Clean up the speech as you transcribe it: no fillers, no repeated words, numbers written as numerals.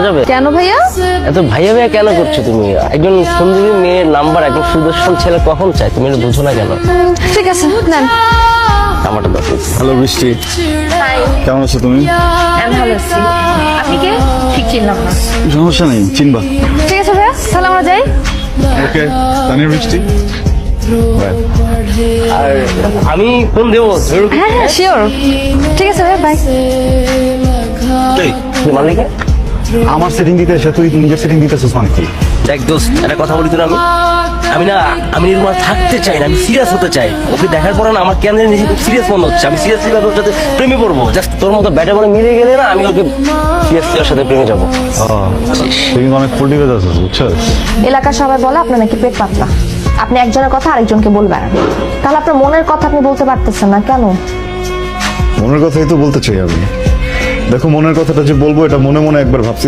যাবে? কেন ভাইয়া? এত ভাইয়া ভাইয়া কেন করছো তুমি? একজন সুন্দরী মেয়ের নাম্বার একজন সুদর্শন ছেলে কখন চায়? তুমি এটা বুঝো না কেন? ঠিক আছে নেন। নাম্বারটা দাও please। হ্যালো বৃষ্টি, হাই, কেমন আছো তুমি? আমি ভালো আছি। আপনি কে? ঠিক চিনলাম না। সমস্যা নেই, চিনবা। ঠিক আছে ভাইয়া, তাহলে আমরা যাই। ওকে, তানিয়া বৃষ্টি। আর আমি ফোন দেবো। হ্যাঁ হ্যাঁ শিওর। ঠিক আছে ভাইয়া, বাই। মালিকা আমার সেটিং দিতে এসে তুই নিজের সেটিং দিতেছিস মানে কি? দেখ দোস্ত, একটা কথা বলি তো না, আমি না, আমি এরকম আর থাকতে চাই না, আমি সিরিয়াস হতে চাই। ওকে দেখার পরে না আমার কেন জানি নিজে খুব সিরিয়াস মনে হচ্ছে। আমি সিরিয়াসলি ওর সাথে প্রেমে পড়বো। জাস্ট তোর মতো ব্যাটে বলে মিলে গেলে না আমি ওকে সিরিয়াসলি ওর সাথে প্রেমে যাবো। তুই কিন্তু অনেক ফুল ডিপে যাচ্ছিস, বুঝছিস? এলাকার সবাই বলে আপনার নাকি পেট পাতলা। আপনি একজনের কথা আরেকজনকে বলবেন, তাহলে আপনার মনের কথা আপনি বলতে পারতেছেন না কেন? মনের কথাই তো বলতে চাই আমি। দেখো, মনের কথাটা যে বলবো এটা মনে মনে একবার ভাবছি,